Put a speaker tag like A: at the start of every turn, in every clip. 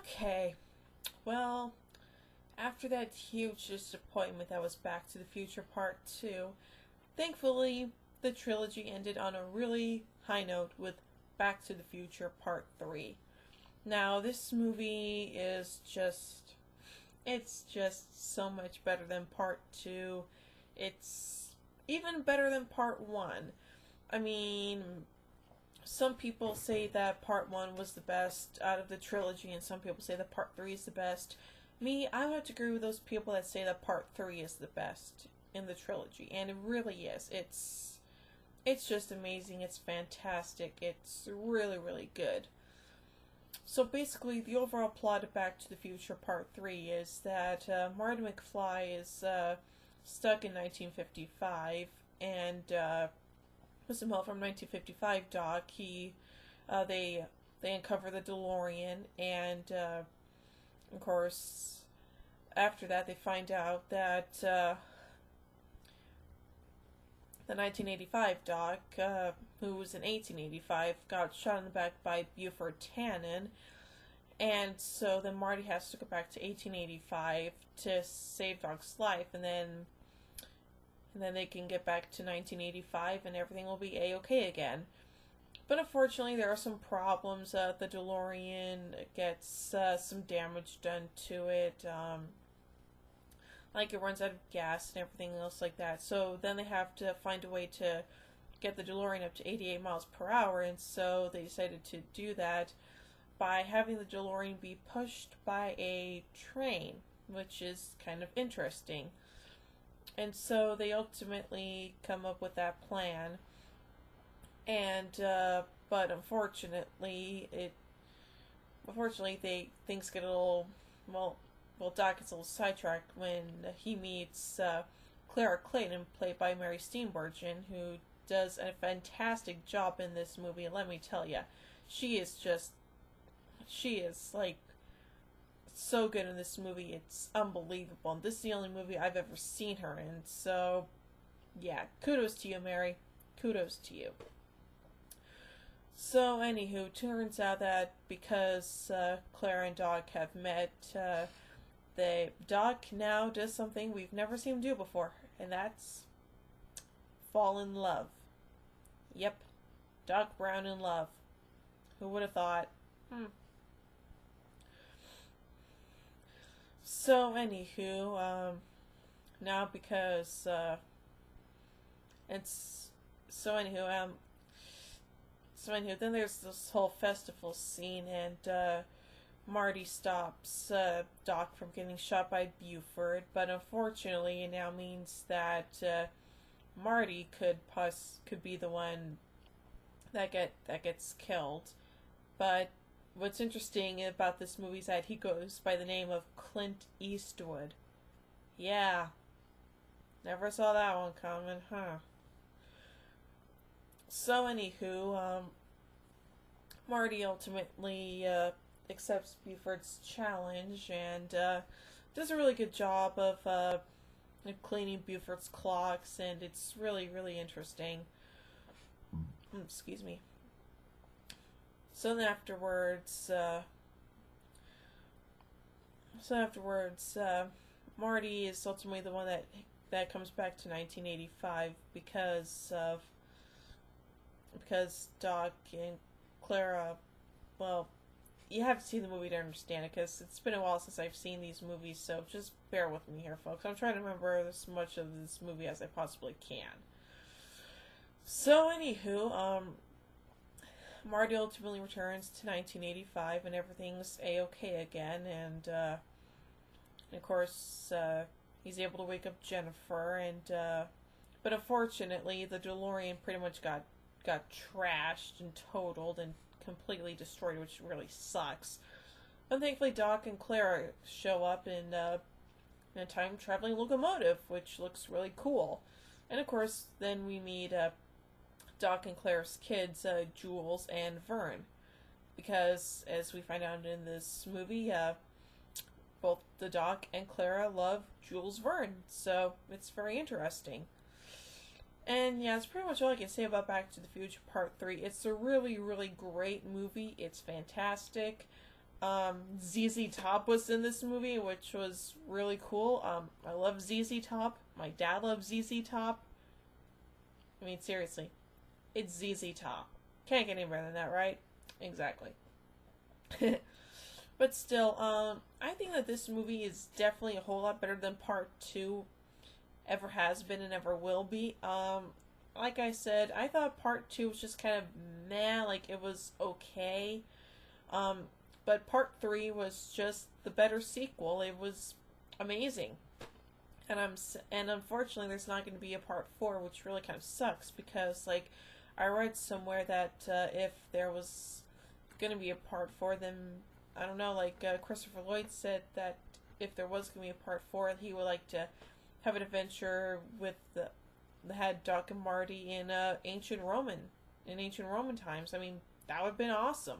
A: Okay, well, after that huge disappointment that was Back to the Future Part 2, thankfully the trilogy ended on a really high note with Back to the Future Part 3. Now, this movie is it's just so much better than Part 2. It's even better than Part 1. I mean, some people say that Part 1 was the best out of the trilogy, and some people say that Part 3 is the best. Me, I would have to agree with those people that say that Part 3 is the best in the trilogy, and it really is. It's just amazing. It's fantastic. It's really, really good. So basically, the overall plot of Back to the Future Part 3 is that Marty McFly is stuck in 1955, and with some help from 1955 Doc, they uncover the DeLorean, and of course, after that, they find out that the 1985 Doc, who was in 1885, got shot in the back by Buford Tannen, and so then Marty has to go back to 1885 to save Doc's life, and then they can get back to 1985 and everything will be A-okay again. But unfortunately, there are some problems. The DeLorean gets some damage done to it. Like it runs out of gas and everything else like that. So then they have to find a way to get the DeLorean up to 88 miles per hour. And so they decided to do that by having the DeLorean be pushed by a train, which is kind of interesting. And so they ultimately come up with that plan. And, but unfortunately, things get a little, well, Doc gets a little sidetracked when he meets Clara Clayton, played by Mary Steenburgen, who does a fantastic job in this movie. And let me tell you, she is like so good in this movie. It's unbelievable. And this is the only movie I've ever seen her in. So, yeah, kudos to you, Mary. Kudos to you. So, anywho, turns out that because Clara and Doc have met, Doc now does something we've never seen him do before, and that's fall in love. Yep, Doc Brown in love. Who would have thought? So, anywho, now because, then there's this whole festival scene, and, Marty stops, Doc from getting shot by Buford, but unfortunately it now means that, Marty could be the one that gets killed. But what's interesting about this movie is that he goes by the name of Clint Eastwood. Yeah. Never saw that one coming, huh? So, anywho, Marty ultimately accepts Buford's challenge and does a really good job of cleaning Buford's clocks, and it's really, really interesting. Excuse me. So then afterwards, Marty is ultimately the one that comes back to 1985 because Doc and Clara, well, you have to see the movie to understand it, because it's been a while since I've seen these movies, so just bear with me here, folks. I'm trying to remember as much of this movie as I possibly can. So, anywho, Marty ultimately returns to 1985, and everything's A-okay again, and of course, he's able to wake up Jennifer, and, but unfortunately, the DeLorean pretty much got trashed and totaled and completely destroyed, which really sucks. But thankfully, Doc and Clara show up in a time-traveling locomotive, which looks really cool. And of course, then we meet Doc and Clara's kids, Jules and Vern, because as we find out in this movie, both the Doc and Clara love Jules Verne, so it's very interesting. And yeah, that's pretty much all I can say about Back to the Future Part 3. It's a really, really great movie. It's fantastic. ZZ Top was in this movie, which was really cool. I love ZZ Top. My dad loves ZZ Top. I mean, seriously, it's ZZ Top. Can't get any better than that, right? Exactly. But still, I think that this movie is definitely a whole lot better than part two ever has been and ever will be. Like I said, I thought part two was just kind of meh, like it was okay. But part three was just the better sequel. It was amazing. And unfortunately, there's not going to be a part four, which really kind of sucks because like I read somewhere that if there was going to be a part four, then I don't know. Like Christopher Lloyd said that if there was going to be a part four, he would like to have an adventure with the had Doc and Marty in ancient Roman times. I mean, that would have been awesome.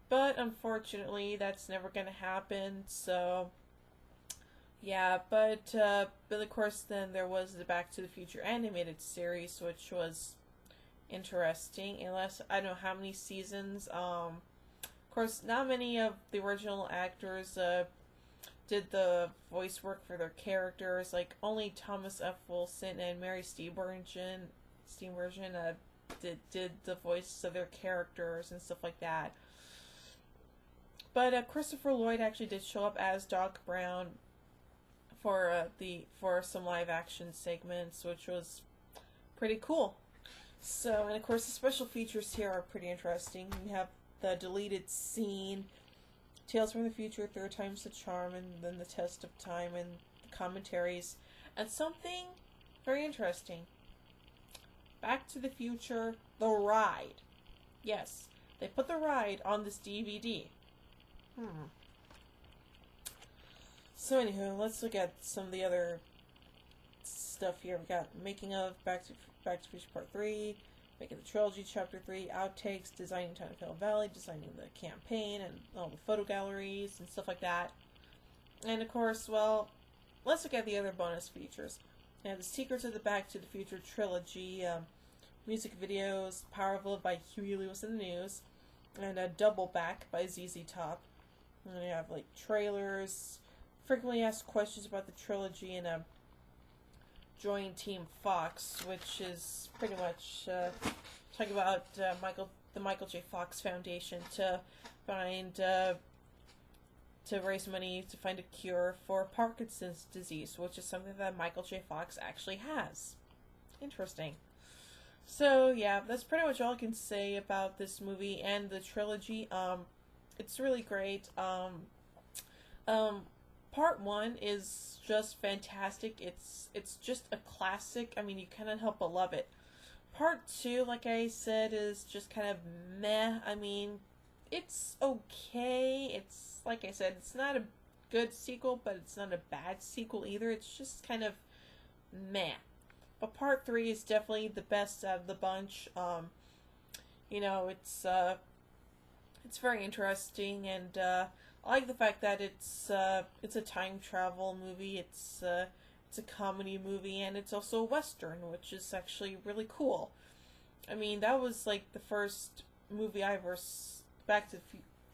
A: But unfortunately, that's never going to happen. So yeah, but of course, then there was the Back to the Future animated series, which was interesting. Unless I don't know how many seasons. Of course, not many of the original actors did the voice work for their characters. Like only Thomas F. Wilson and Mary Steenburgen did the voice of their characters and stuff like that. But Christopher Lloyd actually did show up as Doc Brown for some live action segments, which was pretty cool. So, and of course, the special features here are pretty interesting. We have the deleted scene, Tales from the Future, Third Time's the Charm, and then the Test of Time, and the commentaries, and something very interesting. Back to the Future, the ride. Yes, they put the ride on this DVD. So anywho, let's look at some of the other stuff here. We got making of Back to Future Part 3, making the trilogy Chapter 3, outtakes, designing Time Travel Valley, designing the campaign and all the photo galleries and stuff like that. And of course, well, let's look at the other bonus features. We have the Secrets of the Back to the Future trilogy, music videos, Power of Love by Huey Lewis and the News, and a Double Back by ZZ Top. And then we have like trailers, frequently asked questions about the trilogy, and a Join Team Fox, which is pretty much talking about the Michael J. Fox Foundation to raise money to find a cure for Parkinson's disease, which is something that Michael J. Fox actually has. Interesting. So yeah, that's pretty much all I can say about this movie and the trilogy. It's really great. Part 1 is just fantastic. It's just a classic. I mean, you cannot help but love it. Part 2, like I said, is just kind of meh. I mean, it's okay. It's, like I said, it's not a good sequel, but it's not a bad sequel either. It's just kind of meh. But Part 3 is definitely the best out of the bunch. You know, it's very interesting, and I like the fact that it's a time travel movie. It's a comedy movie, and it's also a western, which is actually really cool. I mean, that was like the first movie I ever it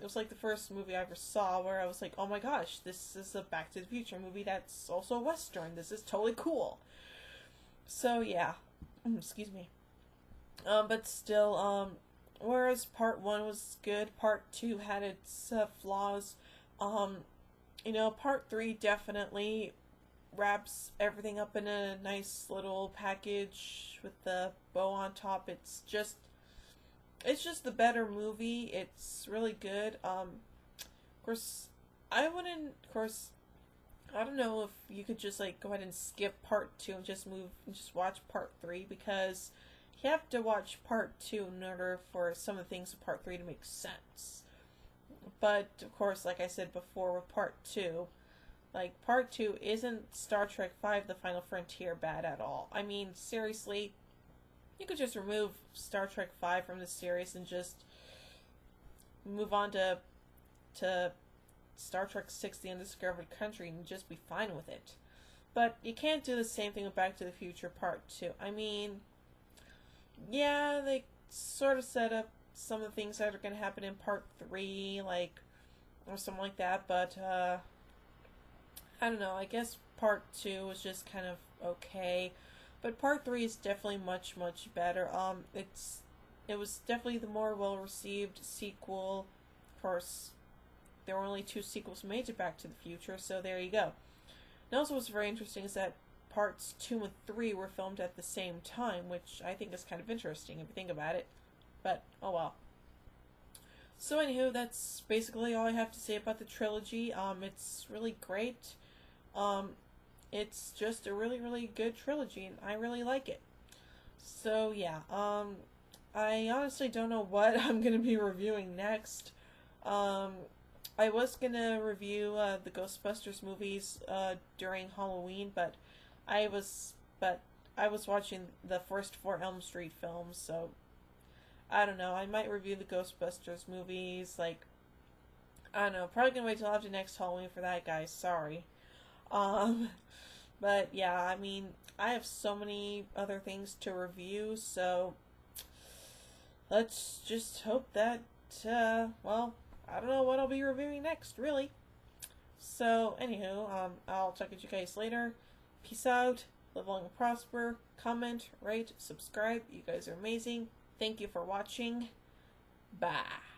A: was like the first movie I ever saw where I was like, oh my gosh, this is a Back to the Future movie that's also a western. This is totally cool. So yeah, excuse me. But still, whereas Part 1 was good, Part 2 had its flaws. You know, Part 3 definitely wraps everything up in a nice little package with the bow on top. It's just the better movie. It's really good. Of course, I don't know if you could just like go ahead and skip Part 2 and just watch Part 3, because you have to watch Part 2 in order for some of the things of Part 3 to make sense. But, of course, like I said before with Part 2, like, Part 2 isn't Star Trek V The Final Frontier bad at all. I mean, seriously, you could just remove Star Trek V from the series and just move on to Star Trek VI The Undiscovered Country and just be fine with it. But you can't do the same thing with Back to the Future Part 2. I mean, yeah, they sort of set up some of the things that are going to happen in Part 3, like or something like that. But I don't know. I guess part 2 was just kind of okay, but part 3 is definitely much better. It was definitely the more well received sequel. Of course, there were only 2 sequels made to Back to the Future, so there you go. And also, what's very interesting is that parts 2 and 3 were filmed at the same time, which I think is kind of interesting if you think about it. But oh well. So anywho, that's basically all I have to say about the trilogy. It's really great. Um, it's just a really good trilogy, and I really like it. So yeah, I honestly don't know what I'm gonna be reviewing next. Um, I was gonna review the Ghostbusters movies during Halloween, but I was watching the first 4 Elm Street films, so I don't know. I might review the Ghostbusters movies. Like, I don't know. Probably gonna wait till after next Halloween for that, guys. Sorry. Um, but yeah, I mean, I have so many other things to review, so let's just hope that, well, I don't know what I'll be reviewing next, really. So, anywho, I'll talk to you guys later. Peace out. Live long and prosper. Comment, rate, subscribe. You guys are amazing. Thank you for watching. Bye.